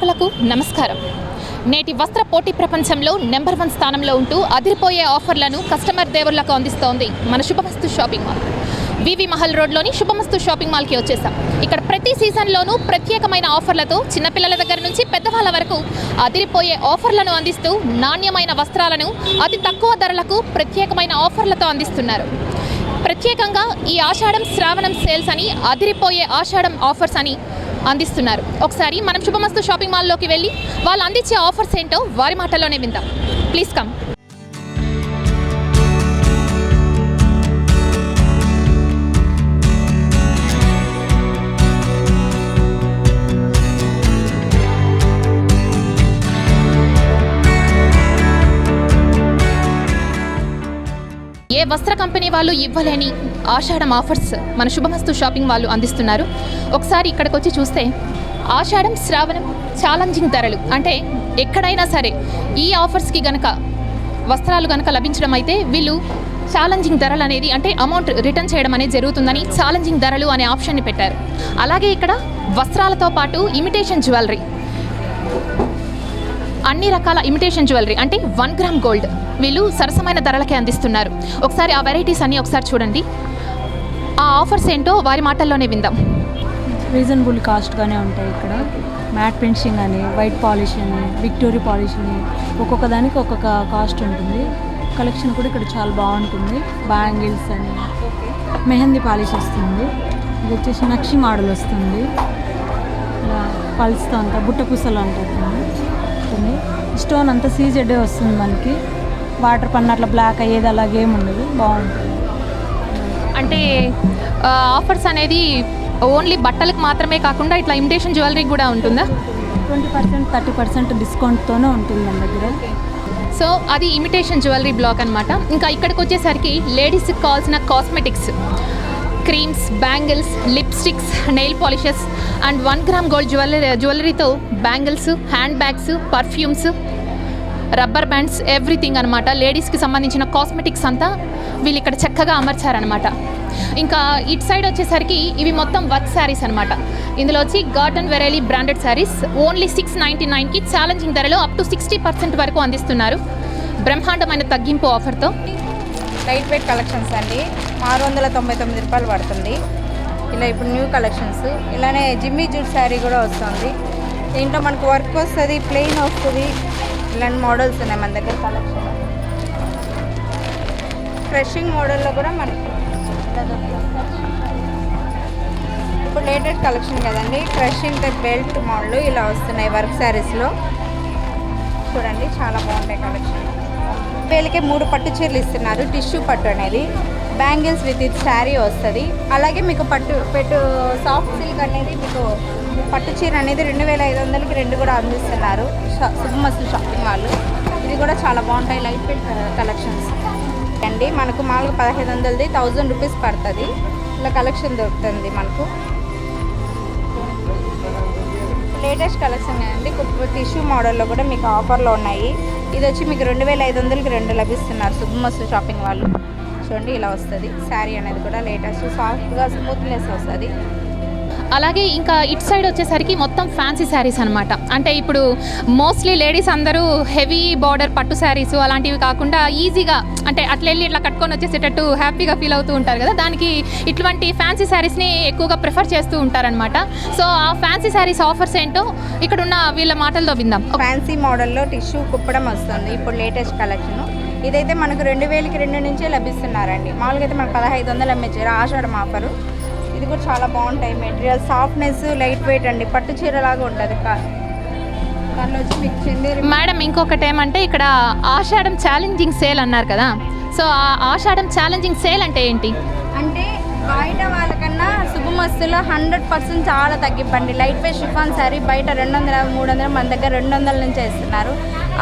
ప్రేక్షకులకు నమస్కారం. నేటి వస్త్ర పోటీ ప్రపంచంలో నెంబర్ 1 స్థానంలో ఉంటూ అదిరిపోయే ఆఫర్లను కస్టమర్ దేవుళ్లకు అందిస్తోంది మన శుభమస్తు షాపింగ్ మాల్. వివి మహల్ రోడ్లోని శుభమస్తు షాపింగ్ మాల్కి వచ్చేసాం. ఇక్కడ ప్రతి సీజన్లోనూ ప్రత్యేకమైన ఆఫర్లతో చిన్నపిల్లల దగ్గర నుంచి పెద్దవాళ్ళ వరకు అదిరిపోయే ఆఫర్లను అందిస్తూ నాణ్యమైన వస్త్రాలను అతి తక్కువ ధరలకు ప్రత్యేకమైన ఆఫర్లతో అందిస్తున్నారు. ప్రత్యేకంగా ఈ ఆషాఢం శ్రావణం సేల్స్ అని అదిరిపోయే ఆషాఢం ఆఫర్స్ అని అందిస్తున్నారు. ఒకసారి మనం శుభమస్తు షాపింగ్ మాల్లోకి వెళ్ళి వాళ్ళు అందించే ఆఫర్స్ ఏంటో వారి మాటల్లోనే విందాం. Please come. ఏ వస్త్ర కంపెనీ వాళ్ళు ఇవ్వలేని ఆషాఢం ఆఫర్స్ మన శుభమస్తు షాపింగ్ వాళ్ళు అందిస్తున్నారు. ఒకసారి ఇక్కడికి వచ్చి చూస్తే ఆషాఢం శ్రావణం ఛాలెంజింగ్ ధరలు, అంటే ఎక్కడైనా సరే ఈ ఆఫర్స్కి గనక వస్త్రాలు గనక లభించడం అయితే వీళ్ళు ఛాలెంజింగ్ ధరలు అనేది, అంటే అమౌంట్ రిటర్న్ చేయడం అనేది జరుగుతుందని ఛాలెంజింగ్ ధరలు అనే ఆప్షన్ని పెట్టారు. అలాగే ఇక్కడ వస్త్రాలతో పాటు ఇమిటేషన్ జ్యువెలరీ, అన్ని రకాల ఇమిటేషన్ జ్యువెలరీ అంటే 1 గ్రామ్ గోల్డ్ వీళ్ళు సరసమైన ధరలకే అందిస్తున్నారు. ఒకసారి ఆ వెరైటీస్ అన్నీ ఒకసారి చూడండి. ఆ ఆఫర్స్ ఏంటో వారి మాటల్లోనే విందాం. రీజనబుల్ కాస్ట్గానే ఉంటాయి. ఇక్కడ మ్యాట్ ఫినిషింగ్ అని, వైట్ పాలిష్ అని, విక్టోరియా పాలిష్ అని, ఒక్కొక్క దానికి ఒక్కొక్క కాస్ట్ ఉంటుంది. కలెక్షన్ కూడా ఇక్కడ చాలా బాగుంటుంది. బ్యాంగిల్స్ అని, మెహందీ పాలిష్ వస్తుంది. ఇది వచ్చేసి నక్షి మోడల్ వస్తుంది. పల్స్తో అంతా బుట్ట పూసలు అంటుంది. స్టోన్ అంతా సీజెడ్డే వస్తుంది. మనకి వాటర్ పన్న అట్లా బ్లాక్ అయ్యేది అలాగేమి ఉండదు, బాగుంటుంది. అంటే ఆఫర్స్ అనేది ఓన్లీ బట్టలకు మాత్రమే కాకుండా ఇట్లా ఇమిటేషన్ జ్యువెలరీ కూడా ఉంటుందా? 20% 30% డిస్కౌంట్తోనే ఉంటుంది మన దగ్గర. సో అది ఇమిటేషన్ జ్యువెలరీ బ్లాక్ అనమాట. ఇంకా ఇక్కడికి వచ్చేసరికి లేడీస్కి కావాల్సిన cosmetics, creams, bangles, lipsticks, nail polishes and 1 gram gold జ్యువెలరీతో bangles, hand bags, perfumes, rubber bands, everything అనమాట. లేడీస్కి సంబంధించిన కాస్మెటిక్స్ అంతా వీళ్ళు ఇక్కడ చక్కగా అమర్చారనమాట. ఇంకా ఇటు సైడ్ వచ్చేసరికి ఇవి మొత్తం వర్క్ శారీస్ అనమాట. ఇందులో వచ్చి Garden Vareli branded saris only 699కి ఛాలెంజింగ్ ధరలో అప్ టు 60% వరకు అందిస్తున్నారు. బ్రహ్మాండమైన తగ్గింపు ఆఫర్తో. లైట్ వెయిట్ కలెక్షన్స్ అండి, 699 రూపాయలు పడుతుంది. ఇలా ఇప్పుడు న్యూ కలెక్షన్స్. ఇలానే జిమ్మీ జూట్ శారీ కూడా వస్తుంది. దీంట్లో మనకు వర్క్ వస్తుంది, ప్లెయిన్ వస్తుంది. ఇలాంటి మోడల్స్ ఉన్నాయి మన దగ్గర కలెక్షన్. ఫ్రెషింగ్ మోడల్లో కూడా మనకి ఇప్పుడు లేటెస్ట్ కలెక్షన్ కదండి. ఫ్రెషింగ్ బెల్ట్ మోడల్ ఇలా వస్తున్నాయి వర్క్ శారీస్లో. చూడండి చాలా బాగుంటాయి కలెక్షన్. వేలకే 3 పట్టు చీరలు ఇస్తున్నారు. టిష్యూ పట్టు అనేది, బ్యాంగిల్స్ విత్ ఇది శారీ వస్తుంది. అలాగే మీకు పెట్టు సాఫ్ట్ సిల్క్ అనేది మీకు పట్టు చీర అనేది 2500కి 2 కూడా అందిస్తున్నారు శుభమస్తు షాపింగ్ వాళ్ళు. ఇది కూడా చాలా బాగుంటాయి లైట్ వెయిట్ కలెక్షన్స్ అండి. మనకు మామూలుగా 1500ది 1000 రూపీస్ పడుతుంది. ఇలా కలెక్షన్ దొరుకుతుంది మనకు. లేటెస్ట్ కలెక్షన్ అండి. టిష్యూ మోడల్లో కూడా మీకు ఆఫర్లో ఉన్నాయి. ఇది వచ్చి మీకు 2500కి 2 లభిస్తున్నారు శుభమస్తు షాపింగ్ వాళ్ళు. చూడండి ఇలా వస్తుంది శారీ అనేది కూడా లేటెస్ట్ సాఫ్ట్గా స్మూత్నెస్ వస్తుంది. అలాగే ఇంకా ఇటు సైడ్ వచ్చేసరికి మొత్తం ఫ్యాన్సీ శారీస్ అనమాట. అంటే ఇప్పుడు మోస్ట్లీ లేడీస్ అందరూ హెవీ బార్డర్ పట్టు శారీస్ అలాంటివి కాకుండా ఈజీగా, అంటే అట్లా వెళ్ళి ఇట్లా కట్టుకొని వచ్చేసేటట్టు హ్యాపీగా ఫీల్ అవుతూ ఉంటారు కదా, దానికి ఇటువంటి ఫ్యాన్సీ శారీస్ని ఎక్కువగా ప్రిఫర్ చేస్తూ ఉంటారనమాట. సో ఆ ఫ్యాన్సీ శారీస్ ఆఫర్స్ ఏంటో ఇక్కడ ఉన్న వీళ్ళ మాటల్లో విందాం. ఫ్యాన్సీ మోడల్లో టిష్యూ కుప్పడం వస్తుంది ఇప్పుడు లేటెస్ట్ కలెక్షన్. ఇదైతే మనకు 2000కి 2 నుంచే లభిస్తున్నారండి. మామూలుగా అయితే మనకు 1500 అమ్మేచ్చారు ఆషాఢం ఆఫరు. ఇది కూడా చాలా బాగుంటాయి. మెటీరియల్ సాఫ్ట్నెస్, లైట్ వెయిట్ అండి, పట్టు చీరలాగా ఉంటుంది. దానిలో వచ్చి మీకు చెందేరి. మేడం ఇంకొకటి ఏమంటే ఇక్కడ ఆషాఢం ఛాలెంజింగ్ సేల్ అన్నారు కదా, సో ఆ ఆషాఢం ఛాలెంజింగ్ సేల్ అంటే ఏంటి? అంటే బయట వాళ్ళకన్నా శుభమస్తులో 100% చాలా తగ్గిప్పండి. లైట్ వెయిట్ షిఫాన్ శారీ బయట 200 300, మన దగ్గర 200 నుంచే ఇస్తున్నారు.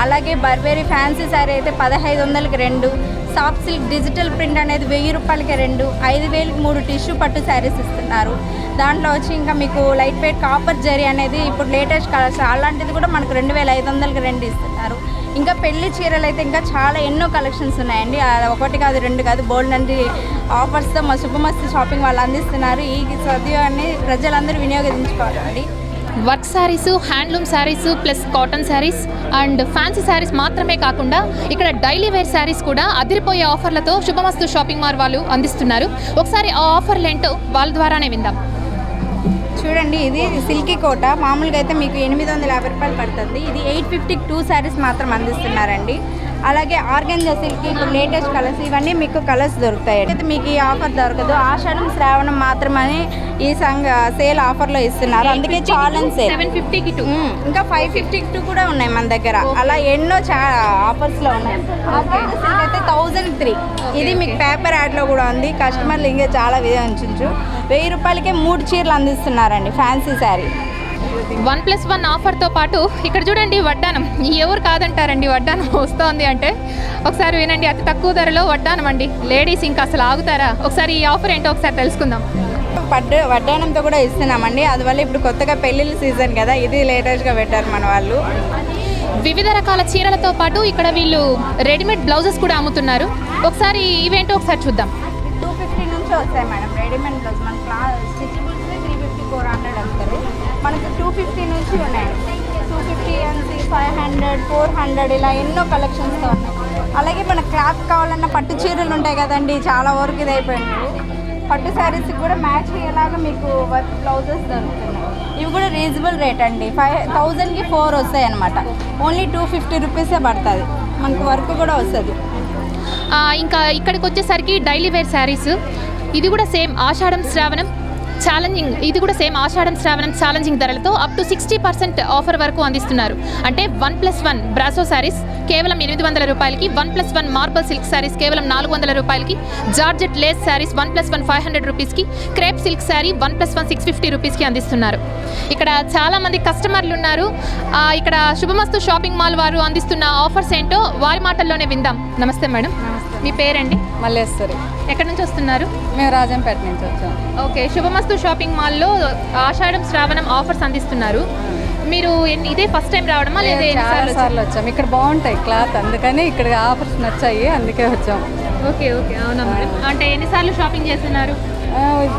అలాగే బర్బేరీ ఫ్యాన్సీ శారీ అయితే 1500కి 2, సాఫ్ట్ సిల్క్ డిజిటల్ ప్రింట్ అనేది 1000 రూపాయలకి 2, 5000కి 3 టిష్యూ పట్టు శారీస్ ఇస్తున్నారు. దాంట్లో వచ్చి ఇంకా మీకు లైట్ వెయిట్ కాపర్ జరీ అనేది ఇప్పుడు లేటెస్ట్ కలర్స్, అలాంటిది కూడా మనకు 2500కి 2 ఇస్తున్నారు. ఇంకా పెళ్లి చీరలు అయితే ఇంకా చాలా ఎన్నో కలెక్షన్స్ ఉన్నాయండి. ఒకటి కాదు 2 కాదు, బోల్డ్ అంటే ఆఫర్స్తో మా శుభమస్తు షాపింగ్ వాళ్ళు అందిస్తున్నారు. ఈ సద్యాన్ని ప్రజలందరూ వినియోగించుకోవాలండి. Work saris, handloom saris plus cotton saris and fancy saris మాత్రమే కాకుండా ఇక్కడ డైలీ వేర్ శారీస్ కూడా అదిరిపోయే ఆఫర్లతో శుభమస్తు షాపింగ్ మాల్ వాళ్ళు అందిస్తున్నారు. ఒకసారి ఆ ఆఫర్లు ఏంటో వాళ్ళ ద్వారానే విందాం. చూడండి, ఇది సిల్కీ కోట. మామూలుగా అయితే మీకు 850 రూపాయలు పడుతుంది. ఇది 850కి 2 శారీస్ మాత్రం అందిస్తున్నారండి. అలాగే ఆర్గంజా సిల్క్, ఇప్పుడు లేటెస్ట్ కలర్స్, ఇవన్నీ మీకు కలర్స్ దొరుకుతాయి. అయితే మీకు ఈ ఆఫర్ దొరకదు. ఆషాఢం శ్రావణం మాత్రమని ఈ సేల్ ఆఫర్లో ఇస్తున్నారు. అందుకే ఛాలెంజ్ సేల్. 750కి 2. ఇంకా 550కి 2 కూడా ఉన్నాయి మన దగ్గర. అలా ఎన్నో ఆఫర్స్లో ఉన్నాయి. ఆర్గంజా సిల్క్ అయితే 1003. ఇది మీకు పేపర్ యాడ్లో కూడా ఉంది. కస్టమర్లు ఇంకా చాలా ఉంచు 1000 రూపాయలకే 3 చీరలు అందిస్తున్నారండి, ఫ్యాన్సీ శారీ. 1+1 ఆఫర్తో పాటు ఇక్కడ చూడండి వడ్డానం. ఎవరు కాదంటారండి, వడ్డానం వస్తోంది అంటే ఒకసారి వినండి. అతి తక్కువ ధరలో వడ్డానం అండి. లేడీస్ ఇంకా అసలు ఆగుతారా? ఒకసారి ఈ ఆఫర్ ఏంటో ఒకసారి తెలుసుకుందాం. వడ్డానంతో కూడా ఇస్తున్నామండి. అందువల్ల ఇప్పుడు కొత్తగా పెళ్ళిళ్ళ సీజన్ కదా, ఇది లేటెస్ట్గా పెట్టారు మన వాళ్ళు. వివిధ రకాల చీరలతో పాటు ఇక్కడ వీళ్ళు రెడీమేడ్ బ్లౌజెస్ కూడా అమ్ముతున్నారు. ఒకసారి ఇవేంటో ఒకసారి చూద్దాం. 250 నుంచి వస్తాయి మేడం రెడీమేడ్ బ్లౌజ్. మన స్టిచబుల్స్ 350, 400 అమ్ముతారు. మనకు 250 నుంచి ఉన్నాయి. 250 నుంచి 500, 400 ఇలా ఎన్నో కలెక్షన్స్తో ఉన్నాయి. అలాగే మన క్లాత్ కావాలన్న పట్టు చీరలు ఉంటాయి కదండి, చాలా వరకు ఇది అయిపోయింది. పట్టు శారీస్కి కూడా మ్యాచ్ అయ్యేలాగా మీకు వర్క్ బ్లౌజెస్ దొరుకుతున్నాయి. ఇవి కూడా రీజనబుల్ రేట్ అండి. 5000కి 4 వస్తాయి అనమాట. ఓన్లీ 250 రూపీసే పడుతుంది. మనకు వర్క్ కూడా వస్తుంది. ఇంకా ఇక్కడికి వచ్చేసరికి డైలీ వేర్ శారీస్. ఇది కూడా సేమ్ ఆషాఢం శ్రావణం ఛాలెంజింగ్ ధరలతో అప్ టు 60% ఆఫర్ వరకు అందిస్తున్నారు. అంటే 1+1 బ్రాసో శారీస్ కేవలం 800 రూపాయలకి, 1+1 మార్బల్ సిల్క్ శారీస్ కేవలం 400 రూపాయలకి, జార్జెట్ లేస్ శారీస్ 1+1 500 రూపీస్కి, క్రేప్ సిల్క్ శారీ 1+1 650 రూపీస్కి అందిస్తున్నారు. ఇక్కడ చాలామంది కస్టమర్లు ఉన్నారు. ఇక్కడ శుభమస్తు షాపింగ్ మాల్ వారు అందిస్తున్న ఆఫర్స్ ఏంటో వారి మాటల్లోనే విందాం. నమస్తే మేడం, మీ పేరండి? మల్లేశ్వరి. ఎక్కడి నుంచి వస్తున్నారు? మేము రాజంపేట నుంచి వచ్చాం. ఓకే, శుభమస్తు షాపింగ్ మాల్లో ఆషాఢం శ్రావణం ఆఫర్స్ అందిస్తున్నారు. మీరు ఇదే ఫస్ట్ టైం రావడమా లేదా చాలా సార్లు వచ్చాం. ఇక్కడ బాగుంటాయి క్లాత్, అందుకని ఇక్కడ ఆఫర్స్ నచ్చాయి, అందుకే వచ్చాం. ఓకే ఓకే, అవునా మేడం. అంటే ఎన్నిసార్లు షాపింగ్ చేస్తున్నారు?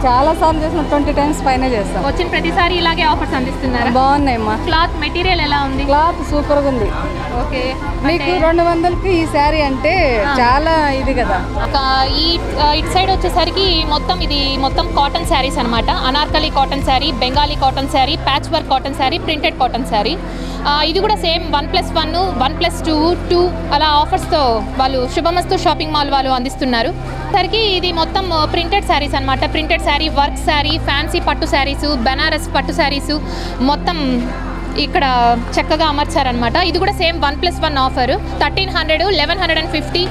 చాలా సార్లు చేసిన 20 times పైన చేస్తాం. వచ్చిన ప్రతిసారి ఇలాగే ఆఫర్స్ అందిస్తున్నారు. బాగున్నాయమ్మా. క్లాత్ మెటీరియల్ ఎలా ఉంది? క్లాత్ సూపర్గా ఉంది. ఓకే, మీకు 200కి ఈ శారీ అంటే చాలా ఇది కదా. ఇటు సైడ్ వచ్చేసరికి మొత్తం కాటన్ శారీస్ అనమాట. Anarkali cotton sari, Bengali cotton sari, patch work cotton sari, printed cotton sari. ఇది కూడా సేమ్ 1+1, 1+2, 2 అలా ఆఫర్స్తో వాళ్ళు శుభమస్తు షాపింగ్ మాల్ వాళ్ళు అందిస్తున్నారు. సరికి ఇది మొత్తం ప్రింటెడ్ శారీస్ అనమాట. Printed sari, work sari, fancy పట్టు శారీసు, బనారస్ పట్టు శారీసు మొత్తం ఇక్కడ చక్కగా అమర్చారనమాట. ఇది కూడా సేమ్ 1+1 ఆఫర్. 1300, 1150,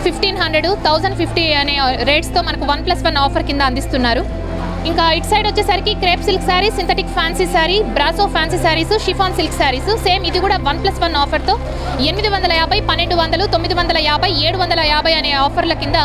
1500, 1050 అనే రేట్స్తో మనకు 1+1 ఆఫర్ కింద అందిస్తున్నారు. ఇంకా ఇటు సైడ్ వచ్చేసరికి crepe silk sari, synthetic fancy sari, brasso fancy saris, chiffon silk saris same ఇది కూడా 1+1 ఆఫర్తో 850, 1200, 950, 750 అనే ఆఫర్ల కింద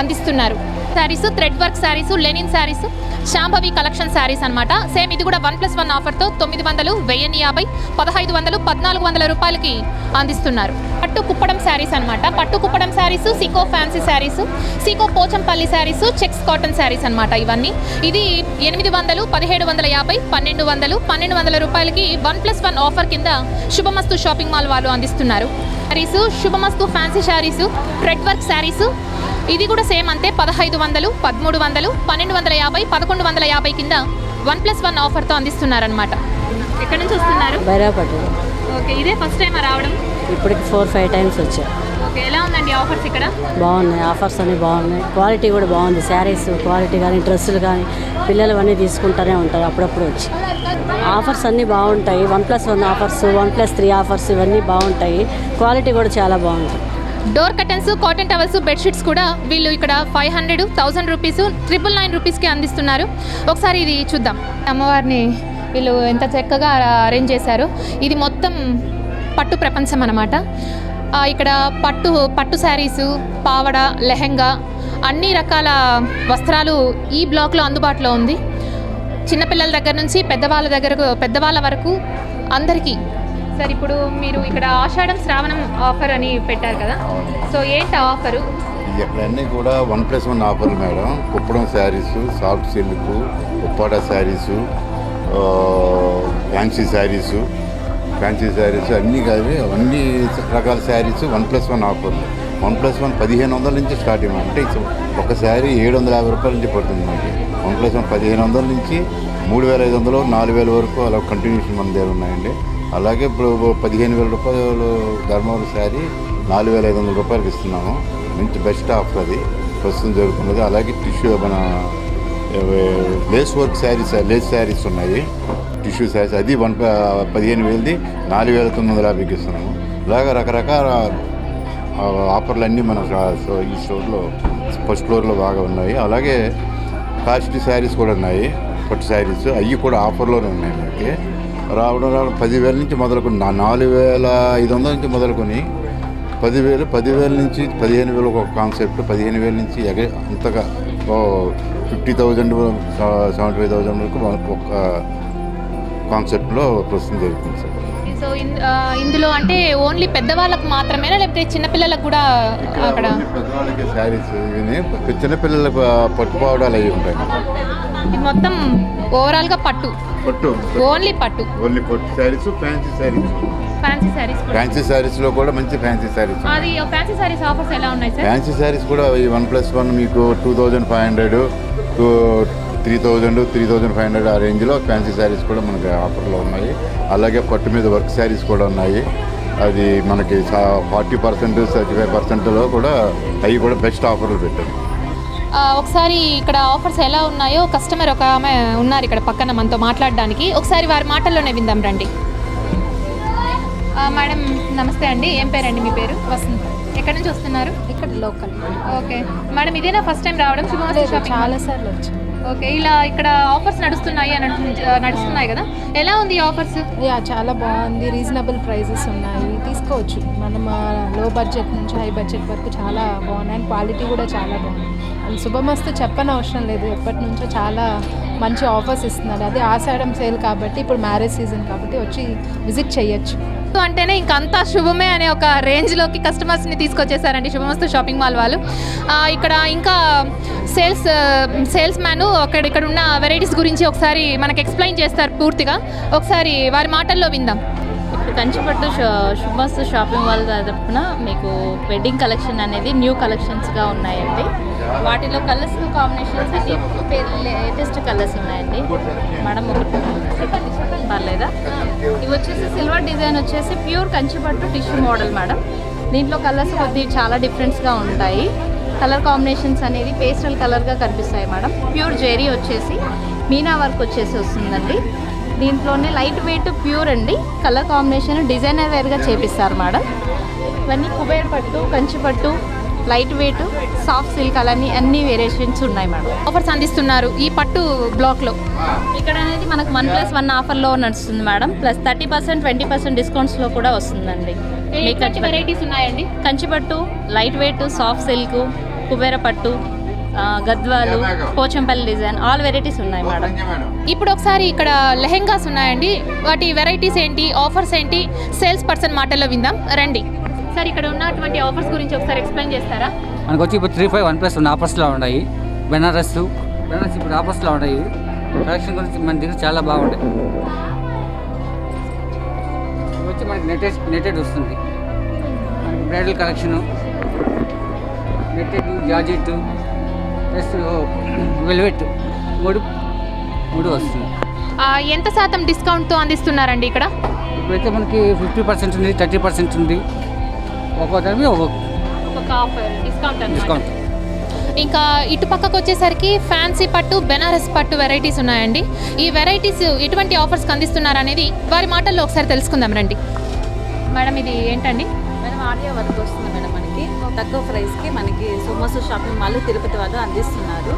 అందిస్తున్నారు. Saris, thread work saris, linen saris, Shambhavi collection saris అనమాట. సేమ్ ఇది కూడా 1+1 ఆఫర్తో 900, 1050, 1500, 1400 రూపాయలకి అందిస్తున్నారు. పట్టు కుప్పడం శారీస్ అనమాట. పట్టు కుప్పడం శారీస్, సీకో ఫ్యాన్సీ శారీస్, సీకో పోచంపల్లి శారీస్, చెక్స్ కాటన్ శారీస్ అనమాట. ఇవన్నీ ఇది 800, 1750, 1200, 1200 రూపాయలకి 1+1 ఆఫర్ కింద శుభమస్తు షాపింగ్ మాల్ వాళ్ళు అందిస్తున్నారు. శారీస్, శుభమస్తు fancy saris, thread work saris ఇది కూడా సేమ్ అంతే 1500, 1300, 1250, 1150 కింద 1+1 ఆఫర్తో అందిస్తున్నారనమాట. ఎక్కడి నుంచి వస్తున్నారు? బైరాపట్టు. ఓకే, ఇదే ఫస్ట్ టైం రావడం? ఇప్పటికి 4-5 times వచ్చా. ఓకే, ఎలా ఉందండి ఆఫర్స్ ఇక్కడ? బాగున్నాయి, ఆఫర్స్ అన్నీ బాగున్నాయి, క్వాలిటీ కూడా బాగుంది. శారీస్ క్వాలిటీ కానీ, డ్రెస్సులు కానీ పిల్లలు అన్నీ తీసుకుంటూనే ఉంటారు అప్పుడప్పుడు వచ్చి. ఆఫర్స్ అన్నీ బాగుంటాయి. 1+1 ఆఫర్స్, 1+3 ఆఫర్స్ ఇవన్నీ బాగుంటాయి. క్వాలిటీ కూడా చాలా బాగుంటుంది. Door curtains, cotton towels, bedsheets కూడా వీళ్ళు ఇక్కడ 500, 1000 రూపీస్, 999 రూపీస్కి అందిస్తున్నారు. ఒకసారి ఇది చూద్దాం. అమ్మవారిని వీళ్ళు ఎంత చక్కగా అరేంజ్ చేశారు. ఇది మొత్తం పట్టు ప్రపంచం అన్నమాట. ఇక్కడ పట్టు శారీసు, పావడ, లెహెంగా అన్ని రకాల వస్త్రాలు ఈ బ్లాక్లో అందుబాటులో ఉంది. చిన్నపిల్లల దగ్గర నుంచి పెద్దవాళ్ళ వరకు అందరికీ. సార్, ఇప్పుడు మీరు ఇక్కడ ఆషాఢం శ్రావణం ఆఫర్ అని పెట్టారు కదా, సో ఏంటి ఆఫరు? ఇవన్నీ కూడా 1+1 ఆఫర్లు madam. Kuppadam saris, soft silk, Uppada saris, fancy saris అన్నీ కాదు, అన్ని రకాల శారీస్ 1+1 ఆఫర్లు. 1+1 1500 నుంచి స్టార్ట్ అయ్యాం. అంటే ఒక శారీ 750 రూపాయల నుంచి పడుతుంది మనకి. 1+1 1500 నుంచి 3500, 4000 వరకు అలా కంటిన్యూషన్ మన దగ్గర ఉన్నాయండి. అలాగే ఇప్పుడు 15,000 రూపాయలు ధర్మవరం శారీ 4,500 రూపాయలకి ఇస్తున్నాము. మంచి బెస్ట్ ఆఫర్ అది ప్రస్తుతం జరుగుతున్నది. అలాగే టిష్యూ మన లేస్ వర్క్ లేస్ శారీస్ ఉన్నాయి, టిష్యూ శారీస్, అది 15,000ది 4,950కి ఇస్తున్నాము. ఇలాగ రకరకాల ఆఫర్లు అన్నీ మన ఈ స్టోర్లో ఫస్ట్ ఫ్లోర్లో బాగా ఉన్నాయి. అలాగే కాస్ట్ శారీస్ కూడా ఉన్నాయి, పట్టు శారీస్, అవి కూడా ఆఫర్లోనే ఉన్నాయి. మనకి రావడం 10,000 నుంచి మొదలుకొని 4,500 నుంచి మొదలుకొని 10,000 నుంచి 15,000 ఒక కాన్సెప్ట్, 15,000 నుంచి అంతగా 50,000 75,000 వరకు ఒక కాన్సెప్ట్లో ప్రస్తుతం జరుగుతుంది సార్. సో ఇందులో అంటే ఓన్లీ పెద్దవాళ్ళకు మాత్రమేనా లేకపోతే చిన్నపిల్లలకు కూడా అక్కడ? పెద్దవాళ్ళకి శారీస్, ఇవి చిన్నపిల్లలకు పట్టుపావడాలు అవి ఉంటాయి. ఇది మొత్తం ఓవరాల్గా పట్టు, ఓన్లీ పట్టు శారీస్, ఫ్యాన్సీ శారీస్లో కూడా మంచి ఫ్యాన్సీ శారీస్. అది ఫ్యాన్సీ శారీస్ ఆఫర్స్ ఎలా ఉన్నాయి సార్? ఫ్యాన్సీ శారీస్ కూడా ఈ 1+1 మీకు 2,500 3,000 3,500 ఆ రేంజ్లో ఫ్యాన్సీ శారీస్ కూడా మనకి ఆఫర్లో ఉన్నాయి. అలాగే పట్టు మీద వర్క్ శారీస్ కూడా ఉన్నాయి. అది మనకి 40% 35%లో కూడా అవి కూడా బెస్ట్ ఆఫర్లు పెట్టారు. ఒకసారి ఇక్కడ ఆఫర్స్ ఎలా ఉన్నాయో కస్టమర్ ఒక ఆమె ఉన్నారు ఇక్కడ పక్కన మనతో మాట్లాడడానికి, ఒకసారి వారి మాటల్లోనే విందాం రండి. మేడం నమస్తే అండి, ఏం పేరండి మీ పేరు? వసంత. ఎక్కడి నుంచి వస్తున్నారు? ఇక్కడ లోకల్. ఓకే మేడం, ఇదేనా ఫస్ట్ టైం రావడం శుభమస్తు షాపింగ్? చాలాసార్లు వచ్చాను. ఓకే, ఇలా ఇక్కడ ఆఫర్స్ నడుస్తున్నాయి కదా, ఎలా ఉంది ఈ ఆఫర్స్? చాలా బాగుంది, రీజనబుల్ ప్రైజెస్ ఉన్నాయి, తీసుకోవచ్చు. మనం లో బడ్జెట్ నుంచి హై బడ్జెట్ వరకు చాలా బాగున్నాయి. అండ్ క్వాలిటీ కూడా చాలా బాగుంది. అండ్ శుభమస్తు చెప్పని అవసరం లేదు, ఎప్పటి నుంచో చాలా మంచి ఆఫర్స్ ఇస్తున్నారు. అది ఆషాఢం సేల్ కాబట్టి, ఇప్పుడు మ్యారేజ్ సీజన్ కాబట్టి వచ్చి విజిట్ చేయొచ్చు. అంటేనే ఇంకంతా శుభమే అనే ఒక రేంజ్లోకి కస్టమర్స్ని తీసుకొచ్చేసారండి శుభమస్తు షాపింగ్ మాల్ వాళ్ళు. ఇక్కడ ఇంకా సేల్స్ మ్యాన్ ఇక్కడ ఉన్న వెరైటీస్ గురించి ఒకసారి మనకు ఎక్స్ప్లెయిన్ చేస్తారు పూర్తిగా, ఒకసారి వారి మాటల్లో విందాం. ఇప్పుడు కంచిపట్టు శుభమస్తు షాపింగ్ మాల్ తరపున మీకు వెడ్డింగ్ కలెక్షన్ అనేది న్యూ కలెక్షన్స్గా ఉన్నాయండి. వాటిలో కలర్స్ కాంబినేషన్స్ అన్ని లేటెస్ట్ కలర్స్ ఉన్నాయండి. మేడం ఒకటి పర్లేదా? ఇవి వచ్చేసి సిల్వర్ డిజైన్ వచ్చేసి ప్యూర్ కంచిపట్టు టిష్యూ మోడల్ మేడం. దీంట్లో కలర్స్ కొద్దిగా చాలా డిఫరెంట్స్గా ఉంటాయి. కలర్ కాంబినేషన్స్ అనేది పేస్టల్ కలర్గా కనిపిస్తాయి మేడం. ప్యూర్ జెరీ వచ్చేసి మీనా వర్క్ వచ్చేసి వస్తుందండి. దీంట్లోనే లైట్ వెయిట్ ప్యూర్ అండి. కలర్ కాంబినేషన్ డిజైనర్ వేర్గా చేపిస్తారు మేడం. ఇవన్నీ కుబేర్ పట్టు, కంచిపట్టు, లైట్ వెయిట్, సాఫ్ట్ సిల్క్ అన్ని వేరియేషన్స్ ఉన్నాయి మేడం. ఆఫర్స్ అందిస్తున్నారు ఈ పట్టు బ్లాక్లో. ఇక్కడ అనేది మనకు 1+1 ఆఫర్లో నడుస్తుంది మేడం. ప్లస్ 30% 20% డిస్కౌంట్స్లో కూడా వస్తుందండి. వెరైటీస్ ఉన్నాయండి. కంచిపట్టు, light weight, soft silk, Kubera పట్టు, Gadwal, Pochampally design, all varieties ఉన్నాయి మేడం. ఇప్పుడు ఒకసారి ఇక్కడ లెహెంగాస్ ఉన్నాయండి, వాటి వెరైటీస్ ఏంటి, ఆఫర్స్ ఏంటి, సేల్స్ పర్సన్ మాటల్లో విందాం రండి. సార్ ఇక్కడ ఉన్నటువంటి ఆఫర్స్ గురించి ఒకసారి ఎక్స్ప్లెయిన్ చేస్తారా? మనకు వచ్చి ఇప్పుడు 3/5 1+1 ఆఫర్స్లో ఉన్నాయి. బెనారస్ ఇప్పుడు ఆఫర్స్లో ఉన్నాయి. కలెక్షన్ గురించి మన దగ్గర చాలా బాగుంటాయి. ఇది వచ్చి మనకి నెటెడ్ వస్తుంది. మనకి bridal collection, netted, georgette plus velvet మూడు వస్తుంది. ఎంత శాతం డిస్కౌంట్తో అందిస్తున్నారండి ఇక్కడ? ఇప్పుడైతే మనకి 50% ఉంది, 30% ఉంది. ఒక్కొక్కటి ఒక ఆఫర్ డిస్కౌంట్. ఇంకా ఇటు పక్కకు వచ్చేసరికి ఫ్యాన్సీ పట్టు, బెనారస్ పట్టు వెరైటీస్ ఉన్నాయండి. ఈ వెరైటీస్ ఎటువంటి ఆఫర్స్ అందిస్తున్నారు అనేది వారి మాటల్లో ఒకసారి తెలుసుకుందాం రండి. మేడం ఇది ఏంటండి? మేడం ఆడియో వర్క్ వస్తుంది మేడం. మనకి తక్కువ ప్రైస్కి మనకి శుభమస్తు షాపింగ్ మాల్ తిరుపతి వాళ్ళు అందిస్తున్నారు.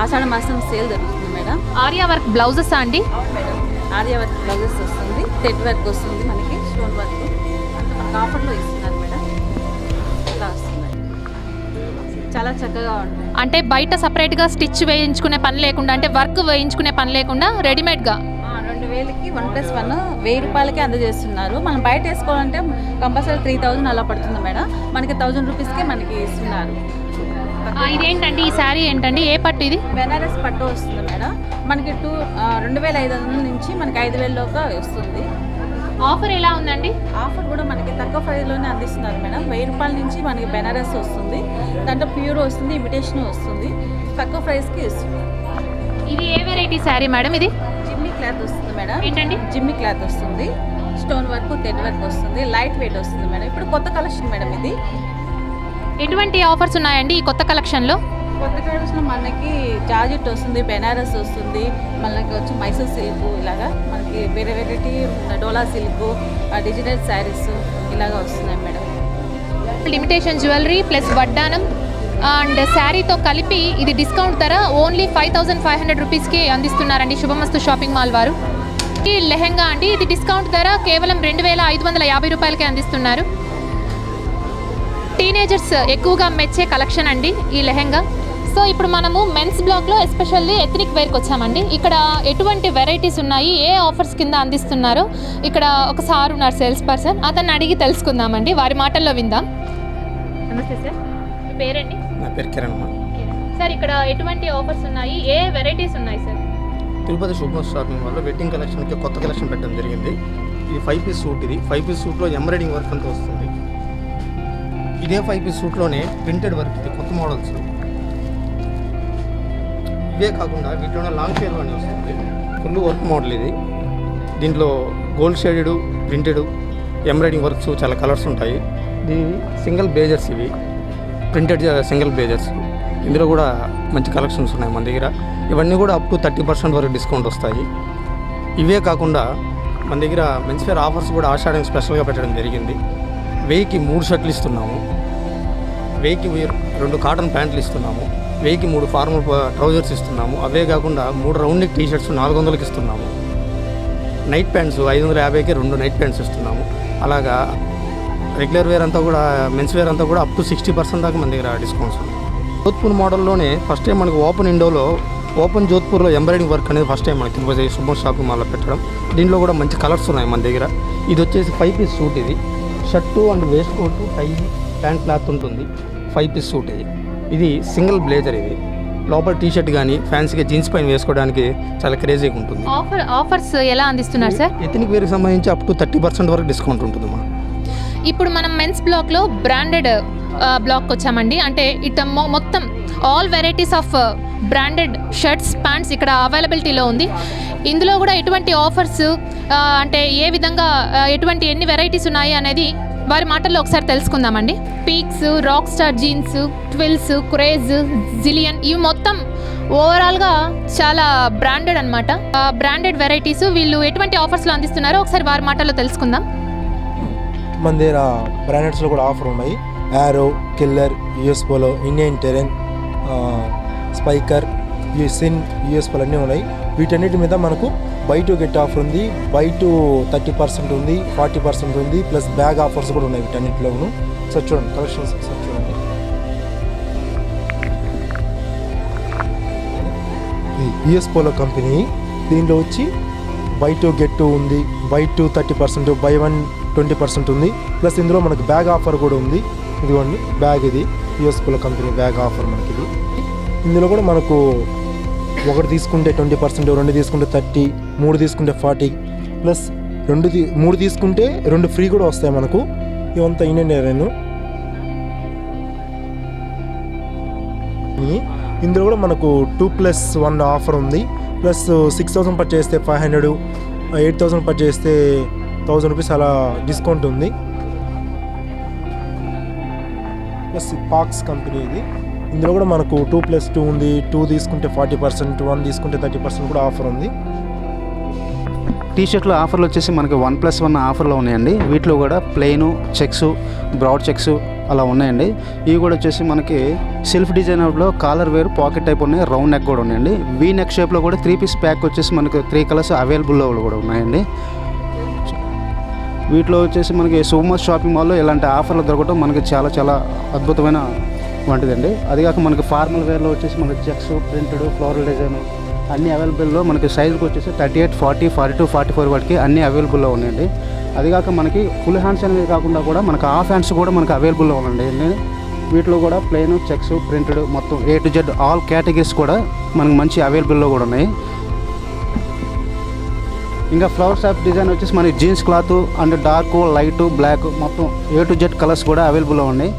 ఆషాఢ మాసం సేల్ జరుగుతుంది మేడం. ఆర్యా వర్క్ బ్లౌజెస్ అండి? మేడం ఆర్యా వర్క్ బ్లౌజెస్ వస్తుంది, థ్రెడ్ వర్క్ వస్తుంది, మనకి స్టోన్ వర్క్ మనకి ఆఫర్లో ఇస్తున్నారు మేడం. ఇలా వస్తుంది, చాలా చక్కగా ఉంటుంది. అంటే బయట సపరేట్గా స్టిచ్ వేయించుకునే పని లేకుండా, అంటే వర్క్ వేయించుకునే పని లేకుండా రెడీమేడ్గా 2,000కి 1+1 1000 రూపాయలకే అందజేస్తున్నారు. మనం బయట వేసుకోవాలంటే కంపల్సరీ 3,000 అలా పడుతుంది మేడం. మనకి 1,000 రూపీస్కే మనకి ఇస్తున్నారు. ఇదేంటండి, ఈ శారీ ఏంటండి, ఏ పట్టు ఇది? బెనారస్ పట్టు వస్తుంది మేడం. మనకి 2,500 నుంచి మనకి 5,000 లోగా వస్తుంది. ఆఫర్ ఎలా ఉందండి? ఆఫర్ కూడా మనకి తక్కువ ప్రైస్లోనే అందిస్తున్నారు మేడం. 1,000 రూపాయల నుంచి మనకి బెనారస్ వస్తుంది, దాంట్లో ప్యూర్ వస్తుంది, ఇమిటేషన్ వస్తుంది, తక్కువ ప్రైస్కి ఇస్తుంది. ఇది ఏ వెరైటీ శారీ మేడం? ఇది జిమ్మి క్లాత్ వస్తుంది మేడం. ఏంటండి? జిమ్మి క్లాత్ వస్తుంది, స్టోన్ వర్క్, థ్రెడ్ వర్క్ వస్తుంది, లైట్ వెయిట్ వస్తుంది మేడం. ఇప్పుడు కొత్త కలెక్షన్ మేడం ఇది. ఎటువంటి ఆఫర్స్ ఉన్నాయండి ఈ కొత్త కలెక్షన్లో? కొత్త కలెక్షన్లో మనకి జార్జెట్ వస్తుంది, బెనారస్ వస్తుంది, మనకి వచ్చి మైసూర్ సిల్క్, ఇలాగా మనకి వేరే వెరైటీ డోలా సిల్క్, డిజిటల్ శారీస్ ఇలాగా వస్తున్నాయి మేడం. లిమిటేషన్ జ్యువెలరీ ప్లస్ వడ్డానం అండ్ శారీతో కలిపి ఇది డిస్కౌంట్ ధర ఓన్లీ 5,500 రూపీస్కి అందిస్తున్నారండి శుభమస్తు షాపింగ్ మాల్ వారు. ఈ లెహెంగా అండి, ఇది డిస్కౌంట్ ధర కేవలం 2,550 రూపాయలకే అందిస్తున్నారు. టీనేజర్స్ ఎక్కువగా మెచ్చే కలెక్షన్ అండి ఈ లెహెంగా. సో ఇప్పుడు మనము మెన్స్ బ్లాక్లో ఎస్పెషల్లీ ఎథనిక్ వేర్కి వచ్చామండి. ఇక్కడ ఎటువంటి వెరైటీస్ ఉన్నాయి, ఏ ఆఫర్స్ కింద అందిస్తున్నారో ఇక్కడ ఒక సార్ ఉన్నారు, సేల్స్ పర్సన్, అతన్ని అడిగి తెలుసుకుందామండి, వారి మాటల్లో విందాం. నమస్తే సార్, మీ పేరండి? నా పేరు కిరణ్. సార్ ఇక్కడ ఎటువంటి ఆఫర్స్ ఉన్నాయి, ఏ వెరైటీస్ ఉన్నాయి సార్? తిరుపతి శుభమస్తు షాపింగ్ మాల్లో వెడ్డింగ్ కలెక్షన్కి కొత్త కలెక్షన్ పెట్టడం జరిగింది. ఇది 5 పీస్ సూట్. ఇది 5 పీస్ సూట్లో ఎంబ్రాయిడింగ్ వర్క్ అంతా వస్తుంది. ఇదే 5 పీస్ సూట్లోనే ప్రింటెడ్ వర్క్, ఇది కొత్త మోడల్స్. ఇవే కాకుండా వీటిలోనే లాంగ్ షేర్ అని వస్తుంది, ఫుల్ వర్క్ మోడల్ ఇది. దీంట్లో gold shaded, printed, embroidering works చాలా కలర్స్ ఉంటాయి. ఇది సింగిల్ బ్లేజర్స్, ఇవి ప్రింటెడ్ సింగిల్ బ్లేజర్స్. ఇందులో కూడా మంచి కలెక్షన్స్ ఉన్నాయి మన దగ్గర. ఇవన్నీ కూడా అప్ టు 30% వరకు డిస్కౌంట్ వస్తాయి. ఇవే కాకుండా మన దగ్గర మెన్స్ వేర్ ఆఫర్స్ కూడా ఆషాఢం స్పెషల్గా పెట్టడం జరిగింది. 1000కి 3 షర్ట్లు ఇస్తున్నాము, 1000కి 2 కాటన్ ప్యాంట్లు ఇస్తున్నాము, 1000కి 3 ఫార్మల్ ట్రౌజర్స్ ఇస్తున్నాము. అవే కాకుండా 3 రౌండ్ నెక్ టీషర్ట్స్ 400కి ఇస్తున్నాము. నైట్ ప్యాంట్స్ 550కి 2 నైట్ ప్యాంట్స్ ఇస్తున్నాము. అలాగా రెగ్యులర్ వేర్ అంతా కూడా, మెన్స్ వేర్ అంతా కూడా అప్ టు 60% దాకా మన దగ్గర డిస్కౌంట్స్ ఉన్నాయి. జోధ్పూర్ మోడల్లోనే ఫస్ట్ టైం మనకు ఓపెన్ జోధ్పూర్లో ఎంబ్రాయిడింగ్ వర్క్ అనేది ఫస్ట్ టైం మనకి తిరుపతి శుభమస్తు షాపింగ్ మాల్లో పెట్టడం. దీంట్లో కూడా మంచి కలర్స్ ఉన్నాయి మన దగ్గర. ఇది వచ్చేసి 5 పీస్ సూట్. ఇది shirt and waistcoat, tie, pant cloth ఉంటుంది. 5 పీస్ సూట్ ఇది సింగిల్ బ్లేజర్. ఇది లోపల టీ షర్ట్ కానీ ఫ్యాన్సీగా జీన్స్ పైన వేసుకోవడానికి చాలా క్రేజీగా ఉంటుంది. ఆఫర్స్ ఎలా అందిస్తున్నారు సార్? ఎథనిక్ వేర్కి సంబంధించి అప్ టు 30% వరకు డిస్కౌంట్ ఉంటుంది మా. ఇప్పుడు మనం మెన్స్ బ్లాక్లో బ్రాండెడ్ బ్లాక్ వచ్చామండి. అంటే ఇట మొత్తం all varieties of branded shirts, pants ఇక్కడ అవైలబిలిటీలో ఉంది. ఇందులో కూడా ఎటువంటి ఆఫర్స్ అంటే ఏ విధంగా ఎన్ని వెరైటీస్ ఉన్నాయి అనేది వారి మాటల్లో ఒకసారి తెలుసుకుందామండి. Peaks, rock star jeans, twills, craze, zillion, ఇవి మొత్తం ఓవరాల్గా చాలా బ్రాండెడ్ అనమాట. బ్రాండెడ్ వెరైటీస్ వీళ్ళు ఎటువంటి ఆఫర్స్లో అందిస్తున్నారో ఒకసారి వారి మాటల్లో తెలుసుకుందాం. మన దగ్గర బ్రాండెడ్స్లో కూడా ఆఫర్ ఉన్నాయి. Arrow, killer, US polo, Indian Tarain, Spykar, sin, US polo అన్నీ ఉన్నాయి. వీటన్నిటి మీద మనకు బై టు గెట్ ఆఫర్ ఉంది, బై టు 30% ఉంది, 40% ఉంది, ప్లస్ బ్యాగ్ ఆఫర్స్ కూడా ఉన్నాయి వీటన్నిటిలోనూ. సార్ చూడండి కలెక్షన్స్, సార్ చూడండి. యూఎస్ పోలో కంపెనీ, దీనిలో వచ్చి బై టు గెట్ ఉంది, బై టు 30%, బై 1 20% ఉంది. ప్లస్ ఇందులో మనకు బ్యాగ్ ఆఫర్ కూడా ఉంది. ఇదిగోండి బ్యాగ్, ఇది US polo company bag offer మనకి. ఇది ఇందులో కూడా మనకు 1 తీసుకుంటే 20%, 2 తీసుకుంటే 30%, 3 తీసుకుంటే 40%, ప్లస్ 3 తీసుకుంటే 2 ఫ్రీ కూడా వస్తాయి మనకు. ఇవంతా ఇండియన్ ఎయిర్లైన్. ఇందులో కూడా మనకు 2+1 ఆఫర్ ఉంది. ప్లస్ 6,000 పర్చేస్ చేస్తే 500, 8,000 పర్చేస్ చేస్తే 1,000 రూపీస్ అలా డిస్కౌంట్ ఉంది. ప్లస్ పాక్స్ కంపెనీ ఇది. ఇందులో కూడా మనకు 2+2 ఉంది. 2 తీసుకుంటే 40%, 1 తీసుకుంటే 30% కూడా ఆఫర్ ఉంది. టీషర్ట్లు ఆఫర్లు వచ్చేసి మనకి 1+1 ఆఫర్లో ఉన్నాయండి. వీటిలో కూడా ప్లెయిన్ చెక్స్, బ్రాడ్ చెక్స్ అలా ఉన్నాయండి. ఇవి కూడా వచ్చేసి మనకి సెల్ఫ్ డిజైనర్లో కాలర్ వేరు, పాకెట్ టైప్ ఉన్నాయి, రౌండ్ నెక్ కూడా ఉన్నాయండి. వీ నెక్ షేప్లో కూడా 3 పీస్ ప్యాక్ వచ్చేసి మనకి 3 కలర్స్ అవైలబుల్లో కూడా ఉన్నాయండి. వీటిలో వచ్చేసి మనకి శుభమస్తు షాపింగ్ మాల్లో ఇలాంటి ఆఫర్లు దొరకడం మనకి చాలా చాలా అద్భుతమైన వంటిదండి. అది కాక మనకి ఫార్మల్ వేర్లో వచ్చేసి మనకి చెక్స్, ప్రింటెడ్, ఫ్లోరల్ డిజైన్ అన్నీ అవైలబుల్లో మనకి సైజుకి వచ్చేసి 38, 40, 42, 44 వాటికి అన్నీ అవైలబుల్లో ఉన్నాయండి. అది కాక మనకి ఫుల్ హ్యాండ్స్ అనేవి కాకుండా కూడా మనకి హాఫ్ హ్యాండ్స్ కూడా మనకి అవైలబుల్లో ఉన్నాయండి. వీటిలో కూడా ప్లెయిన్, చెక్స్, ప్రింటెడ్ మొత్తం A to Z all categories కూడా మనకి మంచి అవైలబుల్లో కూడా ఉన్నాయి. ఇంకా ఫ్లవర్ షాప్ డిజైన్ వచ్చేసి మనకి jeans cloth and dark, light, black మొత్తం A to Z కలర్స్ కూడా అవైలబుల్లో ఉన్నాయి.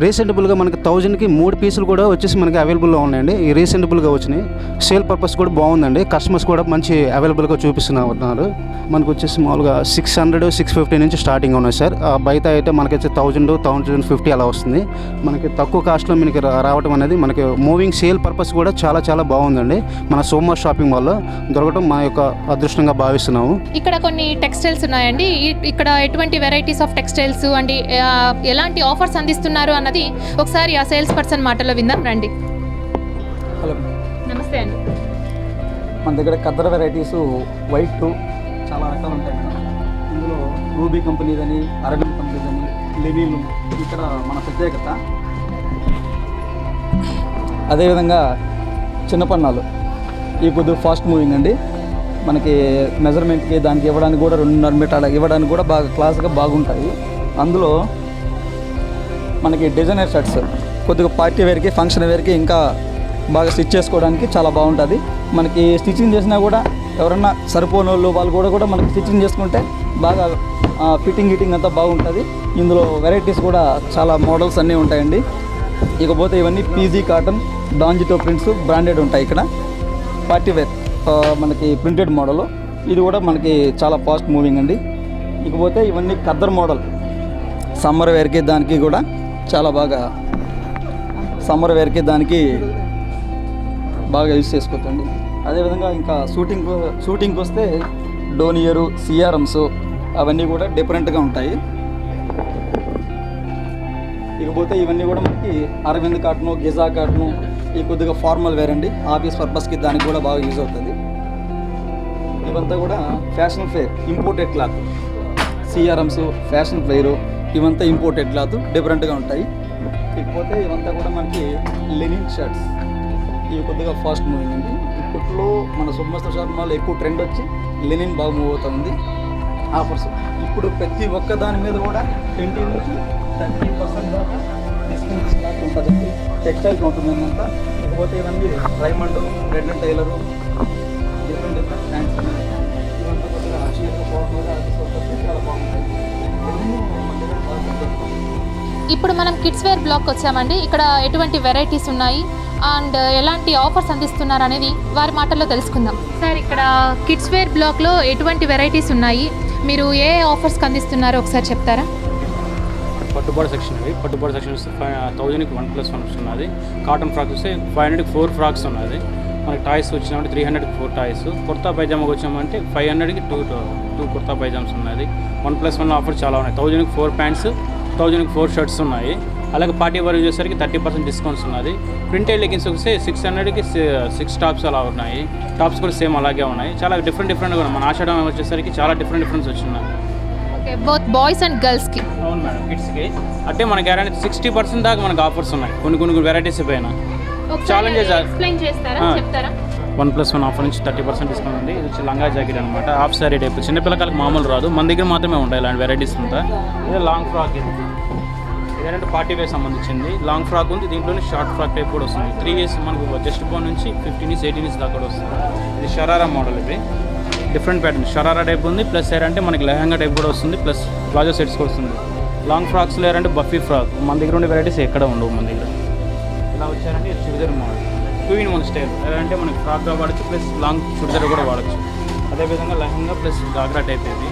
రీసెంటబుల్గా మనకి 1000కి 3 పీసులు కూడా వచ్చేసి మనకి అవైలబుల్లో ఉన్నాయండి. ఈ రీసెంటబుల్గా వచ్చినాయి. సేల్ పర్పస్ కూడా బాగుందండి. కస్టమర్స్ కూడా మంచి అవైలబుల్గా చూపిస్తున్నారు. మనకు వచ్చేసి మామూలుగా 600, 650 నుంచి స్టార్టింగ్ ఉన్నాయి సార్. బయట అయితే మనకి వచ్చి 1000, 1050 అలా వస్తుంది. మనకి తక్కువ కాస్ట్లో మనకి రావడం అనేది మనకి మూవింగ్ సేల్ పర్పస్ కూడా చాలా చాలా బాగుందండి. మన సోమవార్ షాపింగ్ మాల్లో దొరకడం మన యొక్క అదృష్టంగా భావిస్తున్నాము. ఇక్కడ కొన్ని టెక్స్టైల్స్ ఉన్నాయండి. ఇక్కడ ఎటువంటి వెరైటీస్ ఆఫ్ టెక్స్టైల్స్ అండి, ఎలాంటి ఆఫర్స్ అందిస్తున్నారు అన్నది ఒకసారి ఆ సేల్స్ పర్సన్ మాటల్లో విందాం రండి. హలో, నమస్తే అండి. మన దగ్గర ఖద్దర్ వెరైటీస్ వైట్ చాలా రకాలు ఉంటాయి మేడం. ఇందులో రూబీ కంపెనీదని, అరవింద్ కంపెనీదని, లెనిన్ ఇక్కడ మన ప్రత్యేకత. అదేవిధంగా చిన్న పన్నాలు ఈ కొద్దిగా ఫాస్ట్ మూవింగ్ అండి. మనకి మెజర్మెంట్కి దానికి ఇవ్వడానికి కూడా 2.5 మీటర్ల ఇవ్వడానికి కూడా బాగా క్లాస్గా బాగుంటాయి. అందులో మనకి డిజైనర్ షర్ట్స్ కొద్దిగా పార్టీ వేర్కి, ఫంక్షన్ వేర్కి ఇంకా బాగా స్టిచ్ చేసుకోవడానికి చాలా బాగుంటుంది. మనకి స్టిచ్చింగ్ చేసినా కూడా ఎవరన్నా సరిపోని వాళ్ళు కూడా మనకి స్టిచ్చింగ్ చేసుకుంటే బాగా ఫిట్టింగ్ అంతా బాగుంటుంది. ఇందులో వెరైటీస్ కూడా చాలా మోడల్స్ అన్నీ ఉంటాయండి. ఇకపోతే ఇవన్నీ పీజీ కాటన్, డాంజిటో ప్రింట్స్ బ్రాండెడ్ ఉంటాయి. ఇక్కడ పార్టీ వేర్ మనకి ప్రింటెడ్ మోడల్, ఇది కూడా మనకి చాలా ఫాస్ట్ మూవింగ్ అండి. ఇకపోతే ఇవన్నీ ఖద్దర్ మోడల్, సమ్మర్ వేర్కి దానికి కూడా చాలా బాగా, సమ్మర్ వేర్కి దానికి బాగా యూజ్ చేసుకోవచ్చండి. అదేవిధంగా ఇంకా షూటింగ్కి వస్తే డోనియరు, సిఆర్ఎమ్స్ అవన్నీ కూడా డిఫరెంట్గా ఉంటాయి. ఇకపోతే ఇవన్నీ కూడా మనకి అరవింద్ కాటను, గిజా కాటను, ఈ కొద్దిగా ఫార్మల్ వేర్ అండి. ఆఫీస్ పర్పస్కి దానికి కూడా బాగా యూజ్ అవుతుంది. ఇవంతా కూడా ఫ్యాషన్ ఫేర్ ఇంపోర్టెడ్ క్లాత్, సిఆర్ఎమ్స్, ఫ్యాషన్ ఫేరు ఇవంతా ఇంపోర్టెడ్ క్లాత్ డిఫరెంట్గా ఉంటాయి. ఇకపోతే ఇవంతా కూడా మనకి లెనిన్ షర్ట్స్, ఇవి కొద్దిగా ఫాస్ట్ మూవింగ్ అండి. ఇప్పట్లో మన సోమవార్ షాపింగ్ మాల్లో ఎక్కువ ట్రెండ్ వచ్చి లెనిన్ బాగా మూవ్ అవుతుంది. ఆఫర్స్ ఇప్పుడు ప్రతి ఒక్క దాని మీద కూడా 20 నుంచి 30% దాకా డిస్కౌంట్ ఉంటుందండి. టెక్స్టైల్స్ ఉంటుంది అంతా. ఇకపోతే ఇవన్నీ Raymond, red and tailor, different brands ఇవంతా కొద్దిగా చాలా బాగుంటాయి. ఇప్పుడు మనం కిడ్స్ వేర్ బ్లాక్ వచ్చామండి. ఇక్కడ ఎటువంటి వెరైటీస్ ఉన్నాయి అండ్ ఎలాంటి ఆఫర్స్ అందిస్తున్నారు అనేది వారి మాటల్లో తెలుసుకుందాం. సార్, ఇక్కడ కిడ్స్ వేర్ బ్లాక్లో ఎటువంటి వెరైటీస్ ఉన్నాయి, మీరు ఏ ఆఫర్స్కి అందిస్తున్నారో ఒకసారి చెప్తారా? పట్టుబాటు సెక్షన్ అవి పట్టుబాటు సెక్షన్ 1000కి 1+1 వస్తున్నది. కాటన్ ఫ్రాక్స్ వస్తే 500కి 4 ఫ్రాక్స్ ఉన్నది. మనకి టాయ్స్ వచ్చినామంటే 300కి 4 టాయ్స్. కుర్తా పైజామాకి వచ్చామంటే 500కి 2 కుర్తా పైజామ్స్ ఉన్నది. 1+1 ఆఫర్ చాలా ఉన్నాయి. 1000కి 4 ప్యాంట్స్, 1000కి 4 షర్ట్స్ ఉన్నాయి. అలాగే పార్టీ వేర్ వచ్చేసరికి 30% డిస్కౌంట్స్ ఉన్నది. ప్రింటెడ్ లెగిన్స్ వస్తే 600కి 6 టాప్స్ అలా ఉన్నాయి. టాప్స్ కూడా సేమ్ అలాగే ఉన్నాయి. చాలా డిఫరెంట్గా ఉన్నాయి. మన ఆషాఢం వచ్చేసరికి చాలా డిఫరెన్స్ వచ్చినాయి. ఓకే, బోత్ బాయ్స్ అండ్ గర్ల్స్కి. అవును మేడం, కిడ్స్కి అంటే మన గ్యారెంటీ 60% దాకా మనకు ఆఫర్స్ ఉన్నాయి. కొన్ని వెరైటీస్ పైన ఛాలెంజెస్ ఎక్స్ప్లెయిన్ చేస్తారా, చెప్తారా? 1+1 ఆఫర్ నుంచి 30% డిస్కౌంట్ ఉంది. ఇది వచ్చి లంగా జాకెట్ అనమాట, హాఫ్ సారీ టైప్. చిన్నపిల్లకాయలకు మామూలు రాదు, మన దగ్గర మాత్రమే ఉంటాయి ఇలాంటి వెరైటీస్ అంతా. ఇది లాంగ్ ఫ్రాక్, ఇదేంటంటే పార్టీ వేర్ సంబంధించింది. లాంగ్ ఫ్రాక్ ఉంది, దీంట్లోనే షార్ట్ ఫ్రాక్ టైప్ కూడా వస్తుంది. 3 ఇయర్స్ మనకు జస్ట్ బోన్ నుంచి 15 నుంచి 18 ఇయర్స్ దాకా కూడా వస్తుంది. ఇది షరారా మోడల్, ఇది డిఫరెంట్ ప్యాటర్న్. షరారా టైప్ ఉంది, ప్లస్ ఏంటంటే మనకి లెహంగా టైప్ కూడా వస్తుంది, ప్లస్ ప్లాజో సెట్స్ కూడా వస్తుంది. లాంగ్ ఫ్రాక్స్ లేరంటే బఫీ ఫ్రాక్, మన దగ్గర ఉండే వెరైటీస్ ఎక్కడ ఉండవు మన దగ్గర. ఇలా వచ్చారంటే చుడిదార్ మోడల్, 2-in-1 స్టైల్. అంటే మనకి ఫ్రాక్గా వాడచ్చు, ప్లస్ లాంగ్ చుడిదార్ కూడా వాడచ్చు. అదేవిధంగా లెహంగా ప్లస్ గాగ్రా టైప్, ఇది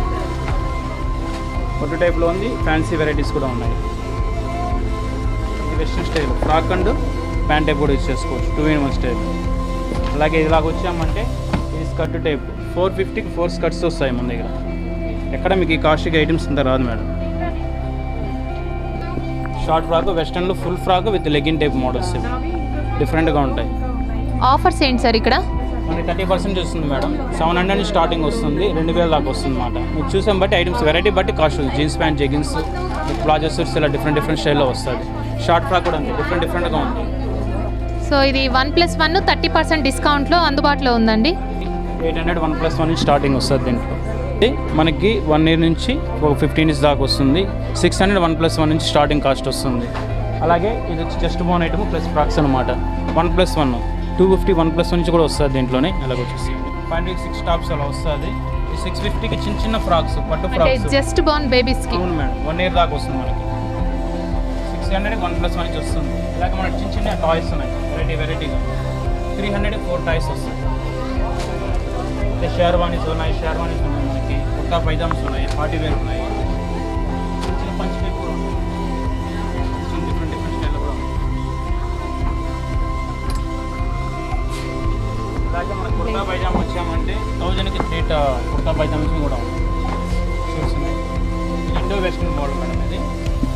పట్టు టైప్లో ఉంది. ఫ్యాన్సీ వెరైటీస్ కూడా ఉన్నాయి. ఇది western style, frock and pant type కూడా యూజ్ చేసుకోవచ్చు, 2-in-1 స్టైల్. అలాగే ఇలాగ వచ్చామంటే ఇది స్కర్ట్ టైప్, 450కి 4 స్కర్ట్స్ వస్తాయి మన దగ్గర. ఎక్కడ మీకు ఈ కాస్ట్కి ఐటమ్స్ ఇంత రాదు మేడం. షార్ట్ ఫ్రాక్, వెస్టర్న్లో full frock with legging type models డిఫరెంట్గా ఉంటాయి. ఆఫర్స్ ఏంటి సార్ ఇక్కడ? మనకి 30% వస్తుంది మేడం. 700 నుంచి స్టార్టింగ్ వస్తుంది, 2000 దాకా వస్తుంది అన్నమాట. మీరు చూసాం బట్టి ఐటమ్స్ వెరైటీ బట్టి కాస్ట్ ఉంది. Jeans pant, jeggings, palazzo suits ఇలా డిఫరెంట్ స్టైల్లో వస్తుంది. షార్ట్ ఫ్రాక్ కూడా అంతే డిఫరెంట్గా ఉంది. సో ఇది 1+1 30% డిస్కౌంట్లో అందుబాటులో ఉందండి. 800 1+1 నుంచి స్టార్టింగ్ వస్తుంది. దీంట్లో మనకి 1 year నుంచి 15 years దాకా వస్తుంది. 600 1+1 నుంచి స్టార్టింగ్ కాస్ట్ వస్తుంది. అలాగే ఇది వచ్చి just bone item plus frocks అనమాట. 1+1 250 1+1 నుంచి కూడా వస్తుంది దీంట్లోనే. అలాగే వచ్చేసి 5 6 టాప్స్ అలా వస్తుంది. ఈ 650కి చిన్న చిన్న ఫ్రాక్స్, పట్టు అంటే ఫ్రాక్స్. Just born బేబీస్కి. అవును మేడం, 1 year దాకా వస్తుంది మనకి. 600 1+1 నుంచి వస్తుంది. ఇలాగ మనకి చిన్న చిన్న టాయ్స్ ఉన్నాయి, వెరైటీగా. 300 4 టాయ్స్ వస్తాయి. అంటే షేర్వానీస్ ఉన్నాయి మనకి, కుర్తా పైజామ్స్ ఉన్నాయి, పార్టీ వేర్ ఉన్నాయి, చిన్న చిన్న పంచ్ టైప్ కూడా ఉన్నాయి, చిన్న డిఫరెంట్ స్టైల్లో కూడా ఉన్నాయి. అలాగే మన కుర్తా పైజామా వచ్చామంటే 1000కి 3 కుర్తా పైజామ్స్ కూడా ఉన్నాయి. షూట్స్ ఉన్నాయి. ఇండో వెస్ట్రన్ మోడల్ మేడం ఇది.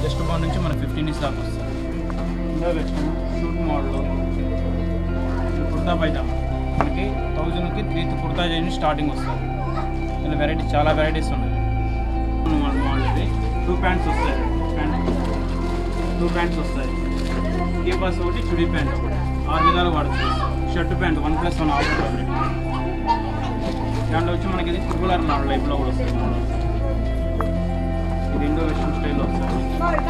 జస్ట్ బాన్ నుంచి మన 15 inches దాకా వస్తుంది. Indo western shoot model kurta pyjama మనకి 1000కి 3 కుర్తా పైజామా స్టార్టింగ్ వస్తుంది. ఇలా చాలా వెరైటీస్ ఉన్నాయి. మోడల్ ఇది 2 ప్యాంట్స్ వస్తాయి. 2 ప్యాంట్స్ వస్తాయి. కీపర్స్ ఒకటి, చుడీ ప్యాంట్ ఒకటి, 6 విధాలు వాడుతుంది. Shirt pant 1+1 offer fabric. దాంట్లో వచ్చి మనకి ఇది ట్రిపులర్ మోడల్ లైఫ్లో కూడా వస్తుంది మోడల్. ఇది ఇండో వెస్ట్రన్ స్టైల్లో వస్తుంది.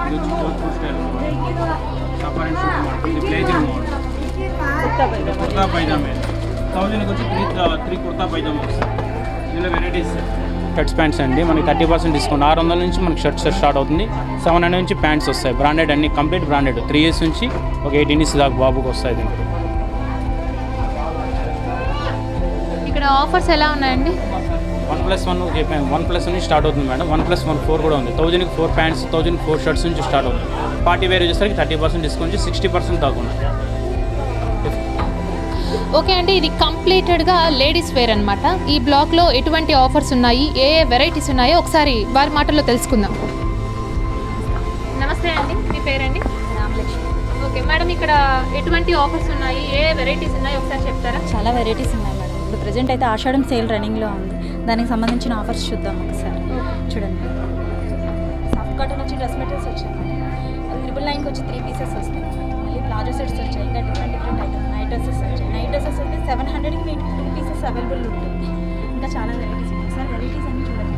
ఇది వచ్చి Jodhpur style suffer and shoot model. ఇది బ్లేజర్ మోడల్. కుర్తా పైజామా 1000కి వచ్చి 3 కుర్తా పైజామా వస్తుంది. ఇందులో వెరైటీస్ షర్ట్స్ ప్యాంట్స్ అండి. మనకి 30% డిస్కౌంట్. 600 నుంచి మనకి షర్ట్స్ స్టార్ట్ అవుతుంది. 700 నుంచి ప్యాంట్స్ వస్తాయి. బ్రాండెడ్ అన్ని, కంప్లీట్ బ్రాండెడ్. 3 years నుంచి ఒక 18 inches దాకా బాబుకి వస్తాయి. దీనికి ఇక్కడ ఆఫర్స్ ఎలా ఉన్నాయండి? 1+1 చెప్పాను, 1+1 స్టార్ట్ అవుతుంది మేడం. 1+1 4 కూడా ఉంది. 1000కి 4 ప్యాంట్స్, 1000కి 4 షర్ట్స్ నుంచి స్టార్ట్ అవుతుంది. పార్టీ వేర్ వచ్చేసరికి 30% డిస్కౌంట్ నుంచి 60% దాకా ఉన్నాయి. ఓకే అండి, ఇది కంప్లీటెడ్గా లేడీస్ వేర్ అనమాట. ఈ బ్లాక్లో ఎటువంటి ఆఫర్స్ ఉన్నాయి, ఏ వెరైటీస్ ఉన్నాయో ఒకసారి వారి మాటల్లో తెలుసుకుందాం. నమస్తే అండి, మీ పేరండి? రామలక్ష్మి. ఓకే మేడం, ఇక్కడ ఎటువంటి ఆఫర్స్ ఉన్నాయి, ఏ వెరైటీస్ ఉన్నాయో ఒకసారి చెప్తారా? చాలా వెరైటీస్ ఉన్నాయి మేడం. ఇప్పుడు ప్రజెంట్ అయితే ఆషాఢం సేల్ రన్నింగ్లో ఉంది. దానికి సంబంధించిన ఆఫర్స్ చూద్దాం ఒకసారి. చూడండి, సాఫ్ట్ కాటన్ వచ్చి డ్రెస్ మెటీరియల్స్ వచ్చాయి. 999కి వచ్చి 3 pieces వస్తాయి. మళ్ళీ ప్లాజో సెట్స్ వచ్చాయి. ఇంకా డిఫరెంట్ ఐటమ్స్, నైట్ డ్రెస్సెస్ వచ్చాయి. నైట్ డ్రెస్సెస్ అయితే 700కి మీకు 2 pieces అవైలబుల్ ఉంటుంది. ఇంకా చాలా వెరైటీస్ ఉన్నాయి సార్. వెరైటీస్ అన్నీ చూడండి.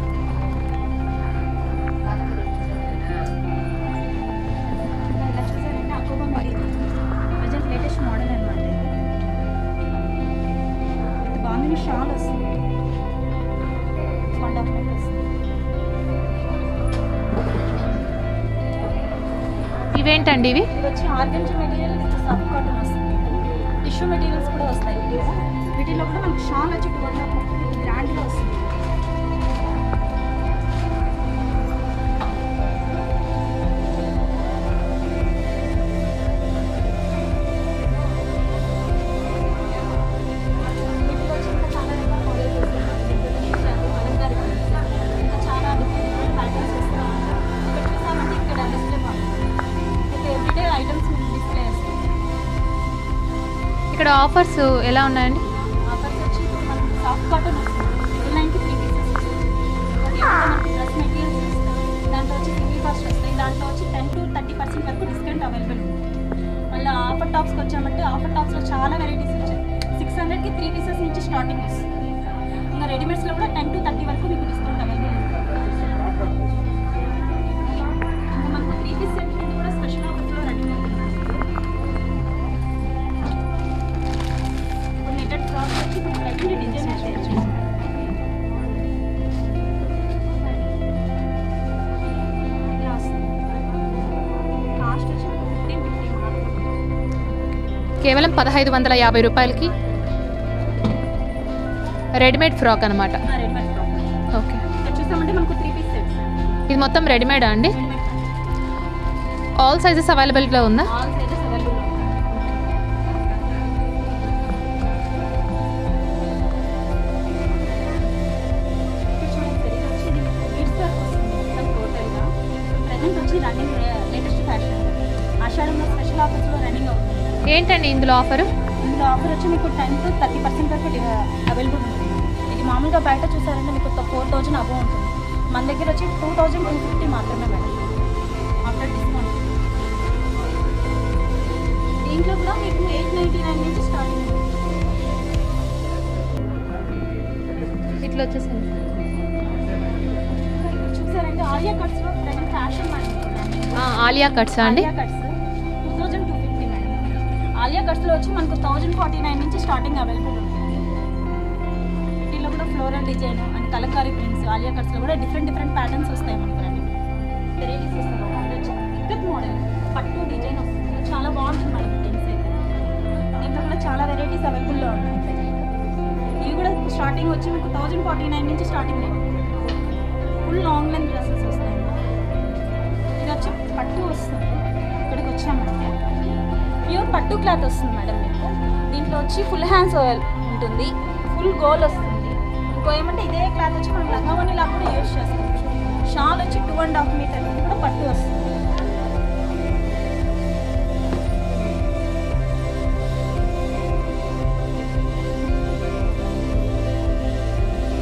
ఇలా చూసారంటే అకోబా మెటీరియల్ ప్రజెంట్ లేటెస్ట్ మోడల్ అనమాట. ఇది బాగుంది. షాల్ వస్తుంది, 1.5 meter వస్తుంది. ఇవేంటండి ఇవి? ఇది వచ్చి ఆర్గంజా మెటీరియల్, సాఫ్ట్ కాటన్ వస్తుంది. టిష్యూ మెటీరియల్స్ కూడా వస్తాయి. వీటిలో కూడా మనకి షాల్ వచ్చి 2.5 meter గ్రాండ్గా వస్తుంది. వీటిలో వచ్చి ఇంకా చాలా రకాల మోడల్స్ అలంకారిక ఇంకా చాలా డిఫరెంట్ ప్యాటర్న్స్ వస్తాయి. ఇక్కడ చూసామంటే ఇక్కడ డిస్ప్లే ఎవ్రీడే ఐటమ్స్ డిస్ప్లే చేస్తాం. ఇక్కడ ఆఫర్స్ ఎలా ఉన్నాయండి? ఆఫర్స్ వచ్చి మనకి సాఫ్ట్ కాటన్ వస్తుంది. 999కి 3 pieces వస్తుంది. ఇంకోటి ఏంటంటే మనకి డ్రెస్ మెటీరియల్స్ వస్తాయి. దాంట్లో వచ్చి సింగిల్ కాస్ట్ వస్తాయి. దాంట్లో వచ్చి 10 to 30% వరకు డిస్కౌంట్ అవైలబుల్ ఉంది. మళ్ళీ ఆఫర్ టాప్స్కి వచ్చామంటే ఆఫర్ టాప్స్లో చాలా వెరైటీస్ వచ్చాయి. 600కి 3 pieces నుంచి స్టార్టింగ్ వస్తుంది. ఇంకా రెడీమేడ్స్లో కూడా 10 to 30 వరకు మీకు డిస్కౌంట్ అవైలబుల్ ఉంది. ఇంకా మనకు 3 piece సెట్ కూడా స్పెషల్ ఆఫర్స్లో రన్నింగ్ అవుతుంది. నెటెడ్ ఫ్రాక్స్ వచ్చి ఇప్పుడు ప్రజెంట్ డిజైన్ వచ్చేసి కాస్ట్ వచ్చి 1550 కేవలం 1550 రూపాయలకి రెడీమేడ్ ఫ్రాక్ అనమాట. Readymade frock. ఓకే, ఇక్కడ చూసామంటే మనకు 3 piece సెట్స్. ఇది మొత్తం రెడీమేడా అండి? ఆల్ సైజెస్ అవైలబుల్గా ఉందా? ఆల్ సైజెస్ అవైలబుల్ ఉన్నాయి. ఇక్కడ చూడండి సార్, ఇది వచ్చి బీడ్స్ వర్క్ వస్తుంది మొత్తం టోటల్గా. ప్రజెంట్ వచ్చి రన్నింగ్ లేటెస్ట్ ఫ్యాషన్. ఆషాఢంలో స్పెషల్ ఆఫర్స్లో రన్నింగ్ అవుతుంది. ఏంటండి ఇందులో ఆఫరు? ఇందులో ఆఫర్ వచ్చి మీకు 10 to 30% వరకు అవైలబుల్ ఉంటుంది. ఇది మామూలుగా బయట చూసారంటే మీకు 4000 అబోవ్ ఉంటుంది. మన దగ్గర వచ్చి 2250 మాత్రమే మేడం ఆఫ్టర్ డిస్కౌంట్. దీంట్లో కూడా మీకు 899 నుంచి స్టార్టింగ్ ఉంది. ఇట్లా వచ్చేసింది. ఇక్కడ చూసారంటే ఆలియా కట్స్లో ప్రజెంట్ ఫ్యాషన్ మేడం. ఆలియా కట్సా అండి? Alia cuts 2250 madam. ఆలియా కట్స్లో వచ్చి మనకు 1049 నుంచి స్టార్టింగ్ అవైలబుల్ ఉంటుంది. వీటిలో కూడా ఫ్లోరల్ డిజైన్ ఇప్పుడు కలంకారీ ప్రింట్స్, ఆలియా కట్స్లో కూడా డిఫరెంట్ ప్యాటర్న్స్ వస్తాయి మనకు రండి. వెరైటీస్ వస్తాయి. ఇక్కత్ మోడల్ పట్టు డిజైన్ వస్తుంది, చాలా బాగుంటుంది మేడం. ప్రింట్స్ అయితే దీంట్లో కూడా చాలా వెరైటీస్ అవైలబుల్లో ఉన్నాయి. ఇవి కూడా స్టార్టింగ్ వచ్చి మీకు 1049 నుంచి starting rate. Full long length dresses వస్తాయి. ఇది వచ్చి పట్టు వస్తుంది. ఇక్కడికి వచ్చామంటే ప్యూర్ పట్టు క్లాత్ వస్తుంది మేడం మీకు. దీంట్లో వచ్చి ఫుల్ హ్యాండ్స్ ఉంటుంది, ఫుల్ గోల్ వస్తుంది. ఇంకో ఏమంటే ఇదే క్లాత్ వచ్చి మనం లంగావణిలా కూడా యూజ్ చేసుకోవచ్చు. షాల్ వచ్చి 2.5 మీటర్ కూడా పట్టు వస్తుంది.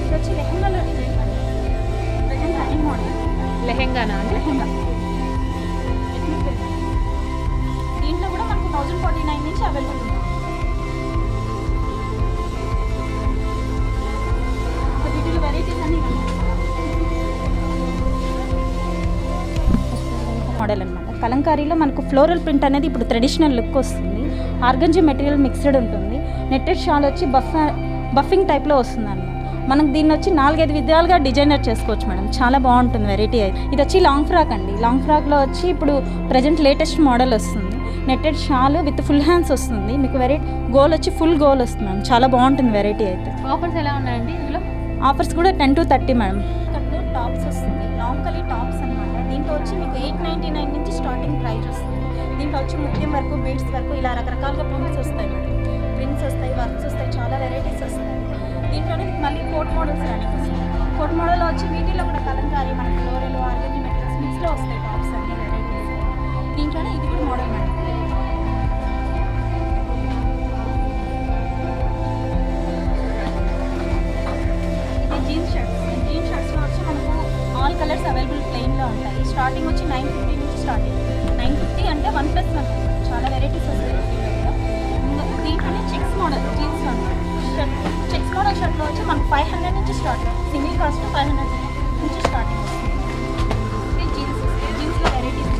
ఇది వచ్చి లెహంగాలో డిజైన్ అండి. ప్రజెంట్ రన్నింగ్ మోడల్ లెహెంగానా అండి? లెహంగా. దీంట్లో కూడా మనకు 1049 నుంచి అవైలబుల్ ఉంది. వీటిలో వెరైటీస్ అన్ని మోడల్ అనమాట. కలంకారీలో మనకు ఫ్లోరల్ ప్రింట్ అనేది ఇప్పుడు ట్రెడిషనల్ లుక్ వస్తుంది. ఆర్గంజీ మెటీరియల్ మిక్స్డ్ ఉంటుంది. నెట్టెడ్ షాల్ వచ్చి బఫింగ్ టైప్లో వస్తుంది అనమాట. మనకు దీన్ని వచ్చి 4-5 విధాలుగా డిజైనర్ చేసుకోవచ్చు మేడం. చాలా బాగుంటుంది వెరైటీ అయితే. ఇది వచ్చి లాంగ్ ఫ్రాక్ అండి. లాంగ్ ఫ్రాక్లో వచ్చి ఇప్పుడు ప్రజెంట్ లేటెస్ట్ మోడల్ వస్తుంది. Netted shawl with full hands వస్తుంది. మీకు వెరైటీ గోల్ వచ్చి ఫుల్ గోల్ వస్తుంది మేడం. చాలా బాగుంటుంది వెరైటీ అయితే. ఆఫర్స్ ఎలా ఉన్నాయండి ఇందులో? ఆఫర్స్ కూడా 10 to 30 మేడం. ఇక్కడ టాప్స్ వస్తుంది, లాంగ్ కలీ టాప్స్ అనమాట. దీంట్లో వచ్చి మీకు 899 నుంచి స్టార్టింగ్ ప్రైస్ వస్తుంది. దీంట్లో వచ్చి ముత్యం వరకు, బీడ్స్ వరకు ఇలా రకరకాలుగా ప్రింట్స్ వస్తాయి మేడం. ప్రింట్స్ వస్తాయి, వర్క్స్ వస్తాయి, చాలా వెరైటీస్ వస్తాయి. దీంట్లోనే మళ్ళీ కోట్ మోడల్స్ రన్నింగ్ వస్తాయి. కోట్ మోడల్లో వచ్చి వీటిలో కూడా కలంకారీ, మనకి ఫ్లోరల్, ఆర్గంజీ మెటీరియల్స్ మిక్స్లో వస్తాయి టాప్స్ అన్ని వెరైటీస్. దీంట్లోనే ఇది కూడా మోడల్ మేడం. జీన్స్ షర్ట్స్లో వచ్చి మనకు ఆల్ కలర్స్ అవైలబుల్ ప్లెయిన్లో ఉంటాయి. స్టార్టింగ్ వచ్చి 950 నుంచి స్టార్టింగ్. 950 అంటే 1+1 చాలా వెరైటీస్ వస్తాయి. దీంట్లోనే చెక్స్ మోడల్ జీన్స్లో షర్ట్, చెక్స్ మోడల్ షర్ట్లో వచ్చి మనకు 500 నుంచి స్టార్టింగ్. సింగిల్ కాస్ట్ 500 నుంచి స్టార్టింగ్ వస్తుంది. జీన్స్లో వెరైటీస్.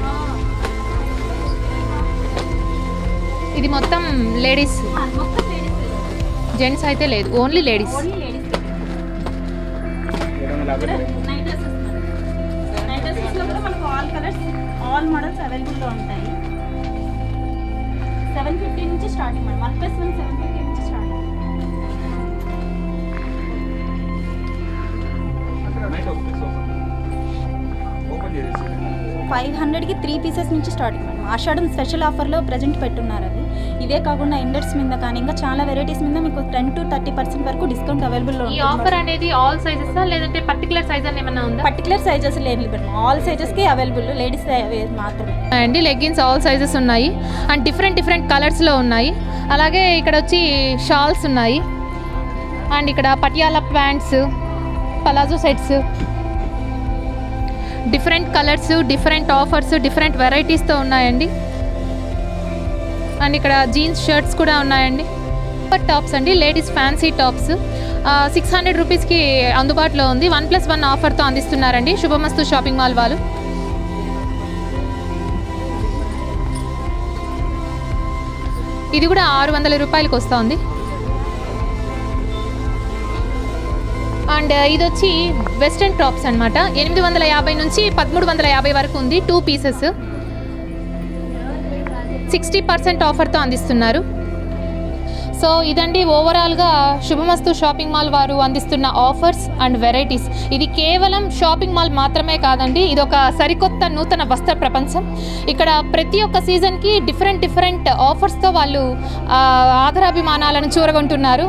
ఇది మొత్తం లేడీస్, మొత్తం లేడీస్, జెంట్స్ అయితే లేదు, ఓన్లీ లేడీస్. నైట్ డ్రెస్సెస్లో కూడా మనకు ఆల్ కలర్స్, ఆల్ మోడల్స్ అవైలబుల్లో ఉంటాయి. 750 నుంచి స్టార్టింగ్ మేడం. 1+1 750 నుంచి స్టార్టింగ్. 500కి 3 పీసెస్ నుంచి స్టార్టింగ్ మేడం. ఆషాఢం స్పెషల్ ఆఫర్లో ప్రజెంట్ పెట్టున్నారు అది. ఇదే కాకుండా ఇండెక్స్ మీద కానీ ఇంకా చాలా వెరైటీస్ మీద మీకు 10 to 30% వరకు డిస్కౌంట్ అవైలబుల్లో ఈ ఆఫర్ అనేది ఆల్ సైజెస్ లేదంటే పర్టికులర్ సైజ్ అని ఏమన్నా ఉందా? పర్టికులర్ సైజెస్ లేదు మేడం. ఆల్ సైజెస్కి అవైలబుల్, లేడీస్ మాత్రమే అండి. లెగ్గిన్స్ ఆల్ సైజెస్ ఉన్నాయి అండ్ డిఫరెంట్ కలర్స్లో ఉన్నాయి. అలాగే ఇక్కడ వచ్చి షాల్స్ ఉన్నాయి అండ్ ఇక్కడ Patiala pants, palazzo sets, different colours, different offers, different వెరైటీస్తో ఉన్నాయండి. అండ్ ఇక్కడ జీన్స్ షర్ట్స్ కూడా ఉన్నాయండి. టాప్స్ అండి, లేడీస్ ఫ్యాన్సీ టాప్స్ 600 రూపీస్కి అందుబాటులో ఉంది. 1+1 ఆఫర్తో అందిస్తున్నారండి శుభమస్తు షాపింగ్ మాల్ వాళ్ళు. ఇది కూడా 600 రూపాయలకి వస్తుంది. అండ్ ఇది వచ్చి వెస్ట్రన్ టాప్స్ అనమాట. 850 నుంచి 1350 వరకు ఉంది. 2 పీసెస్ 60% ఆఫర్తో అందిస్తున్నారు. సో ఇదండి ఓవరాల్గా శుభమస్తు షాపింగ్ మాల్ వారు అందిస్తున్న ఆఫర్స్ అండ్ వెరైటీస్. ఇది కేవలం షాపింగ్ మాల్ మాత్రమే కాదండి, ఇది ఒక సరికొత్త నూతన వస్త్ర ప్రపంచం. ఇక్కడ ప్రతి ఒక్క సీజన్కి డిఫరెంట్ ఆఫర్స్తో వాళ్ళు ఆదరాభిమానాలను చూరగొంటున్నారు.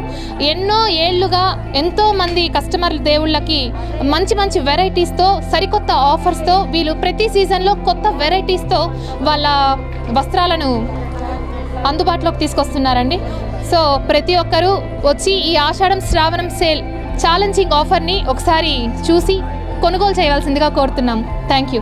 ఎన్నో ఏళ్లుగా ఎంతోమంది కస్టమర్ దేవుళ్ళకి మంచి వెరైటీస్తో, సరికొత్త ఆఫర్స్తో వీళ్ళు ప్రతి సీజన్లో కొత్త వెరైటీస్తో వాళ్ళ వస్త్రాలను అందుబాటులోకి తీసుకొస్తున్నారండి. సో ప్రతి ఒక్కరూ వచ్చి ఈ ఆషాఢం శ్రావణం సేల్ ఛాలెంజింగ్ ఆఫర్ని ఒకసారి చూసి కొనుగోలు చేయవలసిందిగా కోరుతున్నాం. Thank you.